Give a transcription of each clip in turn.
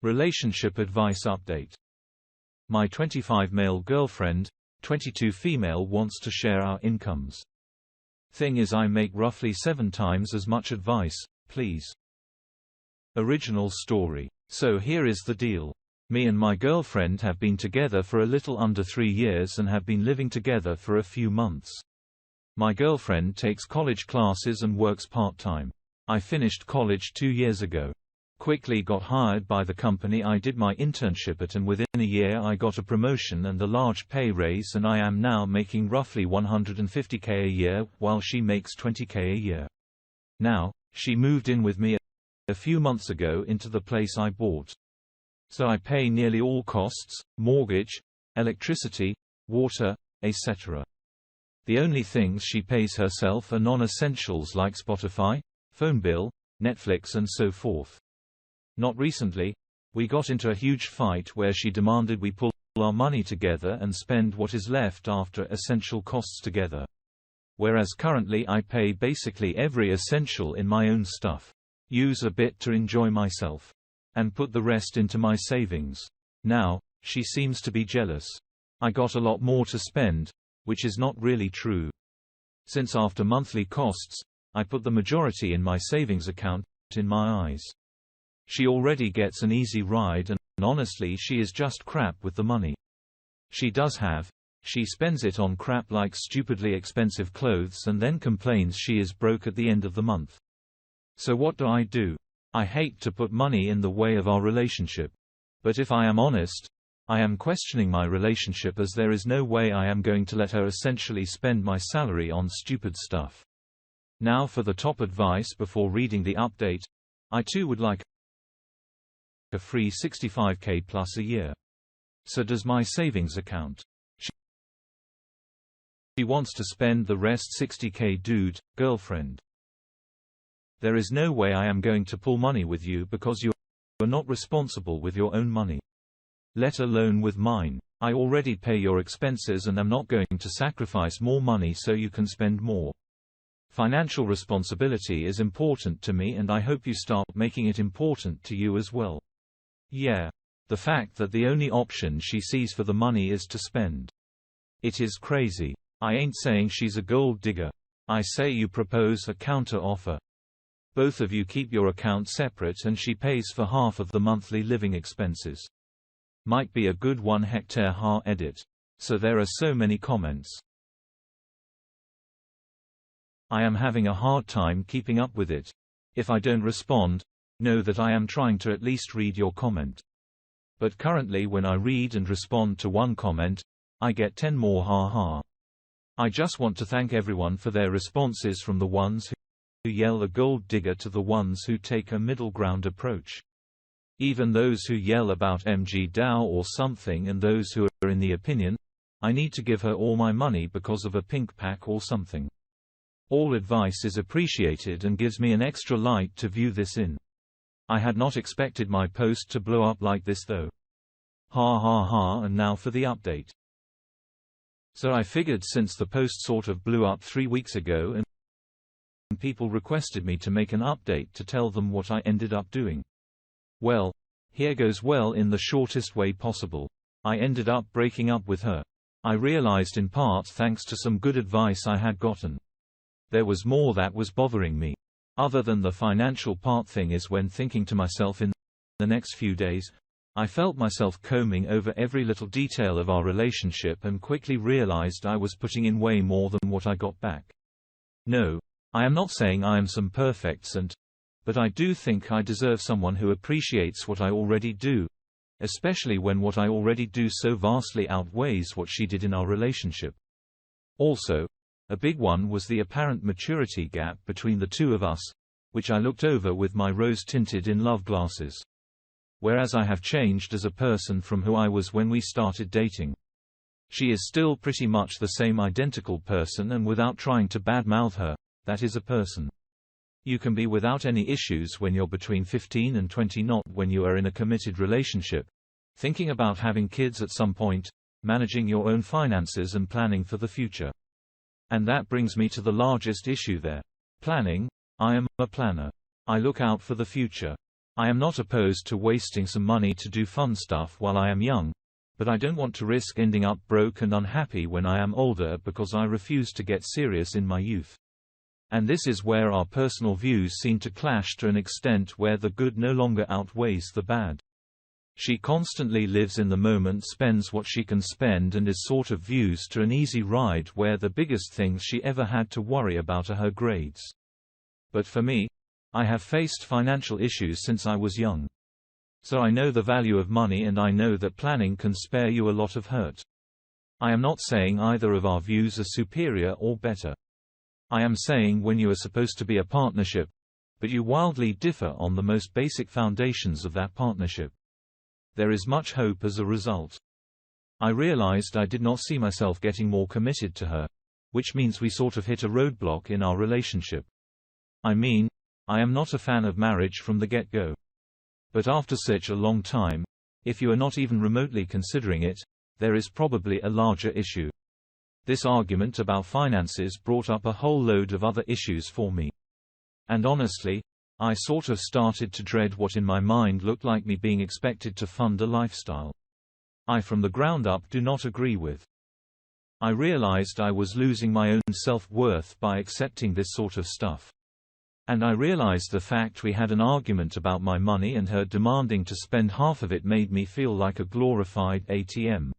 Relationship advice update. My 25 male girlfriend, 22 female wants to share our incomes. Thing is, I make roughly 7 times as much advice, please. Original story. So here is the deal. Me and my girlfriend have been together for a little under 3 years and have been living together for a few months. My girlfriend takes college classes and works part-time. I finished college 2 years ago. Quickly got hired by the company I did my internship at, and within a year I got a promotion and a large pay raise, and I am now making roughly $150K a year while she makes $20K a year. Now, she moved in with me a few months ago into the place I bought. So I pay nearly all costs, mortgage, electricity, water, etc. The only things she pays herself are non-essentials like Spotify, phone bill, Netflix and so forth. Not recently, we got into a huge fight where she demanded we pull our money together and spend what is left after essential costs together. Whereas currently I pay basically every essential in my own stuff, use a bit to enjoy myself, and put the rest into my savings. Now, she seems to be jealous. I got a lot more to spend, which is not really true. Since after monthly costs, I put the majority in my savings account, in my eyes. She already gets an easy ride, and honestly she is just crap with the money. She spends it on crap like stupidly expensive clothes and then complains she is broke at the end of the month. So what do? I hate to put money in the way of our relationship. But if I am honest, I am questioning my relationship, as there is no way I am going to let her essentially spend my salary on stupid stuff. Now for the top advice before reading the update. I too would like a free $65K plus a year. So does my savings account. She wants to spend the rest $60K. Dude, girlfriend. There is no way I am going to pull money with you because you are not responsible with your own money. Let alone with mine. I already pay your expenses and am not going to sacrifice more money so you can spend more. Financial responsibility is important to me, and I hope you start making it important to you as well. Yeah. The fact that the only option she sees for the money is to spend. It is crazy. I ain't saying she's a gold digger. I say you propose a counter offer. Both of you keep your account separate and she pays for half of the monthly living expenses. Might be a good 1 hectare ha edit. So there are so many comments. I am having a hard time keeping up with it. If I don't respond, know that I am trying to at least read your comment. But currently when I read and respond to one comment, I get 10 more ha. I just want to thank everyone for their responses, from the ones who yell a gold digger to the ones who take a middle ground approach. Even those who yell about MG Dow or something, and those who are in the opinion, I need to give her all my money because of a pink pack or something. All advice is appreciated and gives me an extra light to view this in. I had not expected my post to blow up like this though. Ha, and now for the update. So I figured since the post sort of blew up 3 weeks ago and people requested me to make an update to tell them what I ended up doing. Well, here goes. Well, in the shortest way possible. I ended up breaking up with her. I realized in part thanks to some good advice I had gotten. There was more that was bothering me. Other than the financial part thing is when thinking to myself in the next few days, I felt myself combing over every little detail of our relationship and quickly realized I was putting in way more than what I got back. No, I am not saying I am some perfect saint, but I do think I deserve someone who appreciates what I already do, especially when what I already do so vastly outweighs what she did in our relationship. Also, a big one was the apparent maturity gap between the two of us, which I looked over with my rose-tinted in-love glasses. Whereas I have changed as a person from who I was when we started dating. She is still pretty much the same identical person, and without trying to badmouth her, that is a person you can be without any issues when you're between 15 and 20, not when you are in a committed relationship, thinking about having kids at some point, managing your own finances and planning for the future. And that brings me to the largest issue there. Planning. I am a planner. I look out for the future. I am not opposed to wasting some money to do fun stuff while I am young, but I don't want to risk ending up broke and unhappy when I am older because I refused to get serious in my youth. And this is where our personal views seem to clash to an extent where the good no longer outweighs the bad. She constantly lives in the moment, spends what she can spend, and is sort of views to an easy ride where the biggest things she ever had to worry about are her grades. But for me, I have faced financial issues since I was young. So I know the value of money, and I know that planning can spare you a lot of hurt. I am not saying either of our views are superior or better. I am saying when you are supposed to be a partnership, but you wildly differ on the most basic foundations of that partnership. There is much hope as a result. I realized I did not see myself getting more committed to her, which means we sort of hit a roadblock in our relationship. I mean, I am not a fan of marriage from the get-go. But after such a long time, if you are not even remotely considering it, there is probably a larger issue. This argument about finances brought up a whole load of other issues for me. And honestly, I sort of started to dread what in my mind looked like me being expected to fund a lifestyle I from the ground up do not agree with. I realized I was losing my own self-worth by accepting this sort of stuff. And I realized the fact we had an argument about my money and her demanding to spend half of it made me feel like a glorified ATM.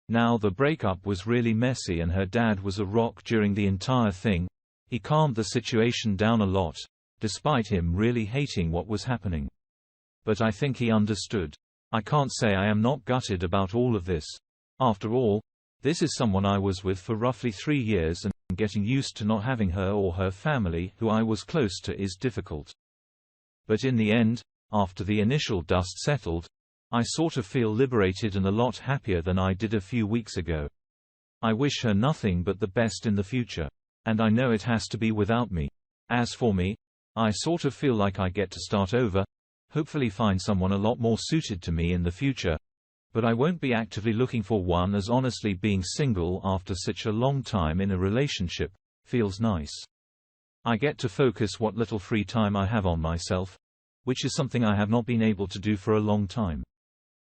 Now the breakup was really messy and her dad was a rock during the entire thing. He calmed the situation down a lot, despite him really hating what was happening. But I think he understood. I can't say I am not gutted about all of this. After all, this is someone I was with for roughly 3 years, and getting used to not having her or her family who I was close to is difficult. But in the end, after the initial dust settled, I sort of feel liberated and a lot happier than I did a few weeks ago. I wish her nothing but the best in the future. And I know it has to be without me. As for me, I sort of feel like I get to start over, hopefully find someone a lot more suited to me in the future, but I won't be actively looking for one, as honestly being single after such a long time in a relationship feels nice. I get to focus what little free time I have on myself, which is something I have not been able to do for a long time.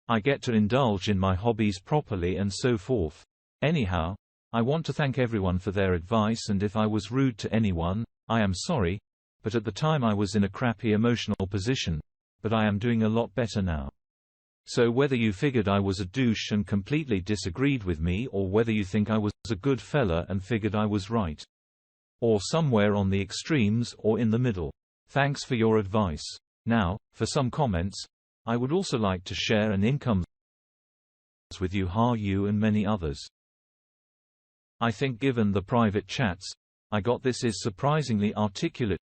I get to indulge in my hobbies properly and so forth. Anyhow, I want to thank everyone for their advice, and if I was rude to anyone, I am sorry, but at the time I was in a crappy emotional position, but I am doing a lot better now. So whether you figured I was a douche and completely disagreed with me, or whether you think I was a good fella and figured I was right, or somewhere on the extremes or in the middle, thanks for your advice. Now, for some comments, I would also like to share an income with you, you and many others. I think given the private chats I got, this is surprisingly articulate.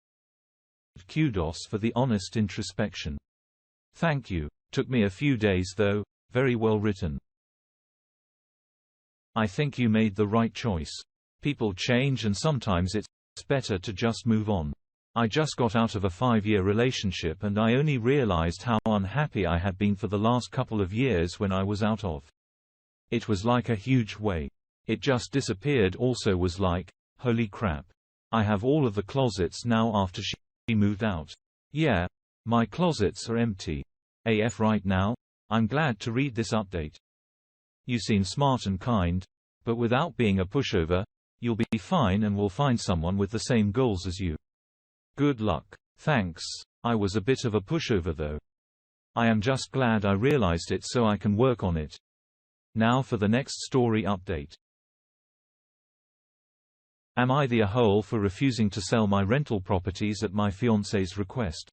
Kudos for the honest introspection. Thank you. Took me a few days though, very well written. I think you made the right choice. People change and sometimes it's better to just move on. I just got out of a 5-year relationship and I only realized how unhappy I had been for the last couple of years when I was out of. It was like a huge weight. It just disappeared. Also was like, holy crap. I have all of the closets now after she moved out. Yeah, my closets are empty. AF right now. I'm glad to read this update. You seem smart and kind, but without being a pushover, you'll be fine and will find someone with the same goals as you. Good luck. Thanks. I was a bit of a pushover though. I am just glad I realized it so I can work on it. Now for the next story update. Am I the a-hole for refusing to sell my rental properties at my fiancé's request?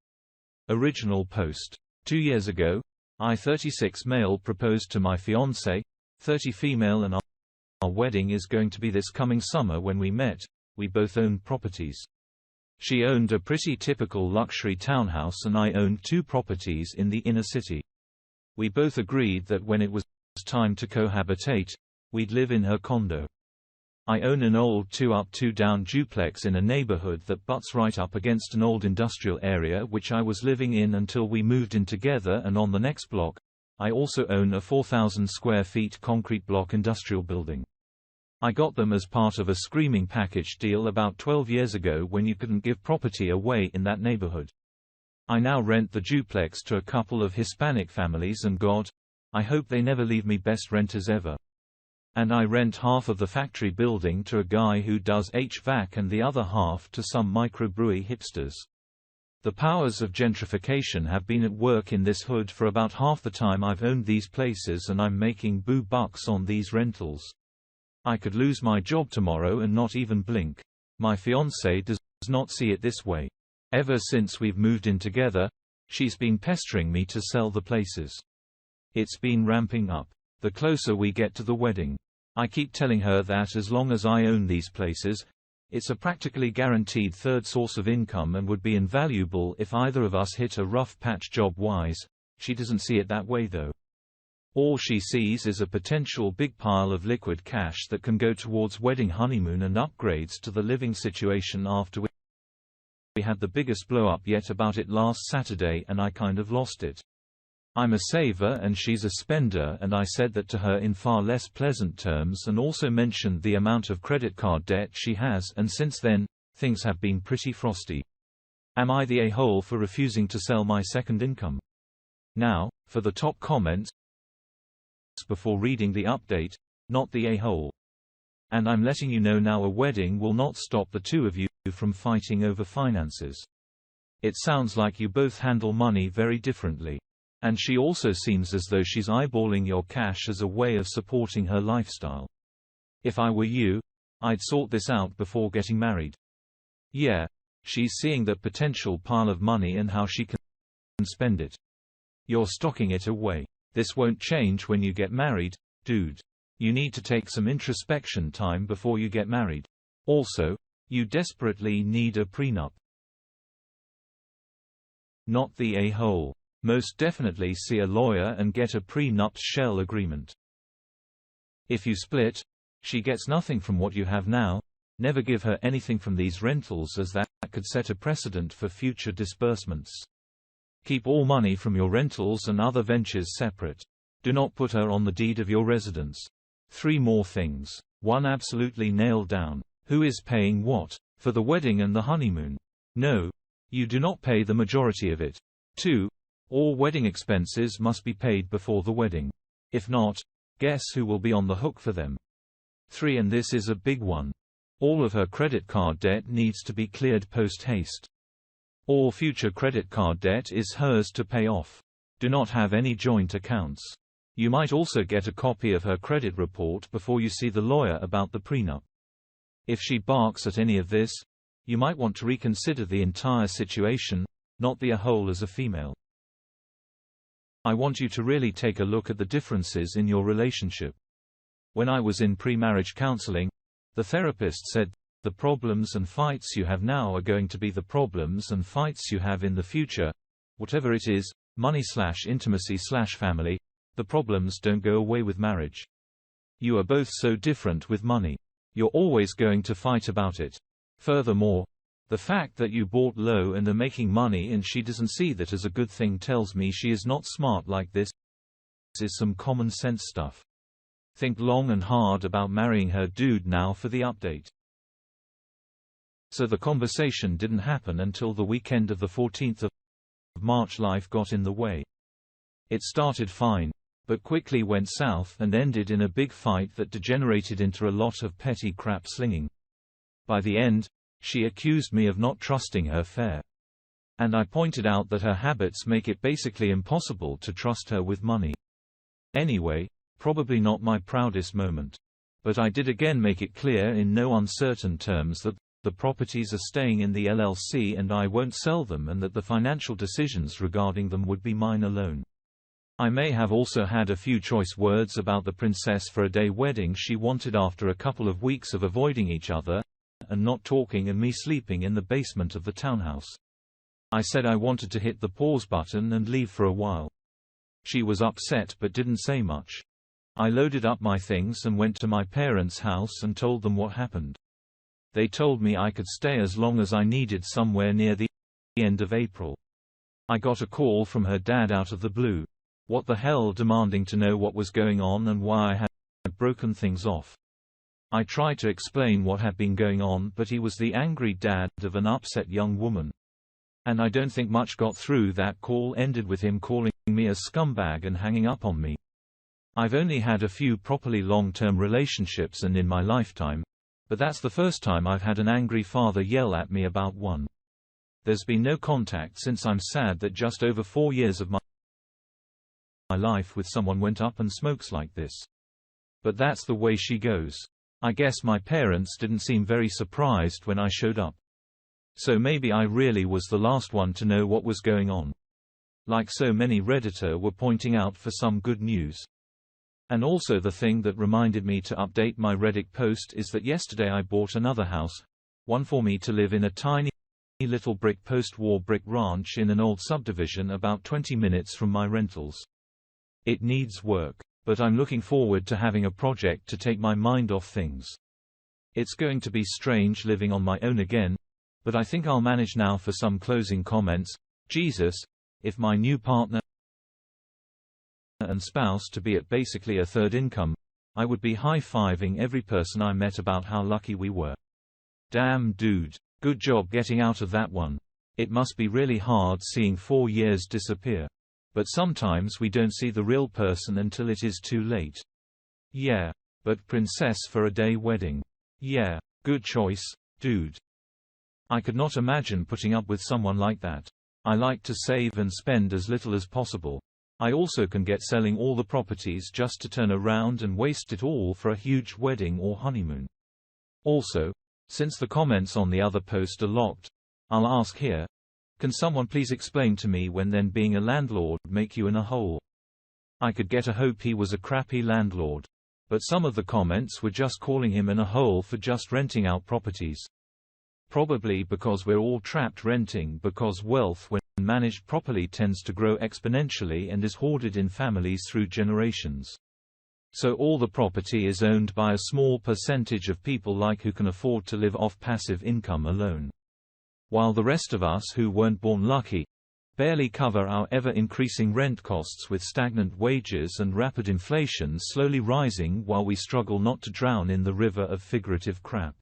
Original post. 2 years ago, I 36 male proposed to my fiancée, 30 female, and our wedding is going to be this coming summer. When we met, we both owned properties. She owned a pretty typical luxury townhouse and I owned 2 properties in the inner city. We both agreed that when it was time to cohabitate, we'd live in her condo. I own an old 2-up 2-down duplex in a neighborhood that butts right up against an old industrial area which I was living in until we moved in together, and on the next block, I also own a 4,000 square feet concrete block industrial building. I got them as part of a screaming package deal about 12 years ago when you couldn't give property away in that neighborhood. I now rent the duplex to a couple of Hispanic families and God, I hope they never leave me, best renters ever. And I rent half of the factory building to a guy who does HVAC and the other half to some microbrewery hipsters. The powers of gentrification have been at work in this hood for about half the time I've owned these places, and I'm making boo bucks on these rentals. I could lose my job tomorrow and not even blink. My fiancée does not see it this way. Ever since we've moved in together, she's been pestering me to sell the places. It's been ramping up. The closer we get to the wedding. I keep telling her that as long as I own these places, it's a practically guaranteed third source of income and would be invaluable if either of us hit a rough patch job-wise. She doesn't see it that way though. All she sees is a potential big pile of liquid cash that can go towards wedding honeymoon and upgrades to the living situation after we had the biggest blow-up yet about it last Saturday and I kind of lost it. I'm a saver and she's a spender, and I said that to her in far less pleasant terms and also mentioned the amount of credit card debt she has, and since then, things have been pretty frosty. Am I the a-hole for refusing to sell my second income? Now, for the top comments before reading the update, not the a-hole. And I'm letting you know now, a wedding will not stop the two of you from fighting over finances. It sounds like you both handle money very differently. And she also seems as though she's eyeballing your cash as a way of supporting her lifestyle. If I were you, I'd sort this out before getting married. Yeah, she's seeing that potential pile of money and how she can spend it. You're stocking it away. This won't change when you get married, dude. You need to take some introspection time before you get married. Also, you desperately need a prenup. Not the a-hole. Most definitely see a lawyer and get a pre-nuptial agreement. If you split, she gets nothing from what you have now. Never give her anything from these rentals, as that could set a precedent for future disbursements. Keep all money from your rentals and other ventures separate. Do not put her on the deed of your residence. 3 more things. 1. Absolutely nail down. Who is paying what? For the wedding and the honeymoon? No. You do not pay the majority of it. 2. All wedding expenses must be paid before the wedding. If not, guess who will be on the hook for them? 3. And this is a big one. All of her credit card debt needs to be cleared post-haste. All future credit card debt is hers to pay off. Do not have any joint accounts. You might also get a copy of her credit report before you see the lawyer about the prenup. If she barks at any of this, you might want to reconsider the entire situation, not the a-hole as a female. I want you to really take a look at the differences in your relationship. When I was in pre-marriage counseling, the therapist said, the problems and fights you have now are going to be the problems and fights you have in the future. Whatever it is, money/intimacy/family, the problems don't go away with marriage. You are both so different with money. You're always going to fight about it. Furthermore, the fact that you bought low and are making money and she doesn't see that as a good thing tells me she is not smart like this. This is some common sense stuff. Think long and hard about marrying her, dude. Now for the update. So the conversation didn't happen until the weekend of the 14th of March. Life got in the way. It started fine, but quickly went south and ended in a big fight that degenerated into a lot of petty crap slinging. By the end, she accused me of not trusting her fair. And I pointed out that her habits make it basically impossible to trust her with money. Anyway, probably not my proudest moment. But I did again make it clear in no uncertain terms that the properties are staying in the LLC and I won't sell them, and that the financial decisions regarding them would be mine alone. I may have also had a few choice words about the princess for a day wedding she wanted after a couple of weeks of avoiding each other and not talking and me sleeping in the basement of the townhouse. I said I wanted to hit the pause button and leave for a while. She was upset but didn't say much. I loaded up my things and went to my parents' house and told them what happened. They told me I could stay as long as I needed somewhere near the end of April. I got a call from her dad out of the blue. What the hell, demanding to know what was going on and why I had broken things off. I tried to explain what had been going on, but he was the angry dad of an upset young woman. And I don't think much got through. That call ended with him calling me a scumbag and hanging up on me. I've only had a few properly long-term relationships and in my lifetime, but that's the first time I've had an angry father yell at me about one. There's been no contact since. I'm sad that just over 4 years of my life with someone went up in smokes like this. But that's the way she goes. I guess my parents didn't seem very surprised when I showed up. So maybe I really was the last one to know what was going on. Like so many Redditor were pointing out for some good news. And also the thing that reminded me to update my Reddit post is that yesterday I bought another house, one for me to live in, a tiny little brick post-war brick ranch in an old subdivision about 20 minutes from my rentals. It needs work, but I'm looking forward to having a project to take my mind off things. It's going to be strange living on my own again, but I think I'll manage. Now for some closing comments. Jesus, if my new partner and spouse to be at basically a third income, I would be high-fiving every person I met about how lucky we were. Damn dude, good job getting out of that one. It must be really hard seeing 4 years disappear. But sometimes we don't see the real person until it is too late. Yeah. But princess for a day wedding. Yeah. Good choice, dude. I could not imagine putting up with someone like that. I like to save and spend as little as possible. I also can get selling all the properties just to turn around and waste it all for a huge wedding or honeymoon. Also, since the comments on the other post are locked, I'll ask here, can someone please explain to me when then being a landlord make you in a hole? I could get a hope he was a crappy landlord. But some of the comments were just calling him in a hole for just renting out properties. Probably because we're all trapped renting, because wealth when managed properly tends to grow exponentially and is hoarded in families through generations. So all the property is owned by a small percentage of people like who can afford to live off passive income alone. While the rest of us who weren't born lucky barely cover our ever-increasing rent costs with stagnant wages and rapid inflation slowly rising while we struggle not to drown in the river of figurative crap.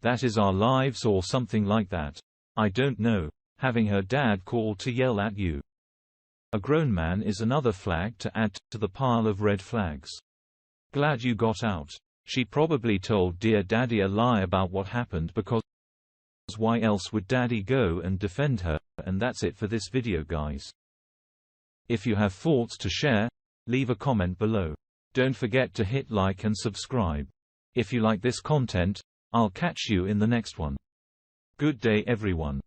That is our lives or something like that. I don't know. Having her dad call to yell at you. A grown man is another flag to add to the pile of red flags. Glad you got out. She probably told dear daddy a lie about what happened, because why else would daddy go and defend her? And that's it for this video, guys. If you have thoughts to share, leave a comment below. Don't forget to hit like and subscribe. If you like this content, I'll catch you in the next one. Good day everyone.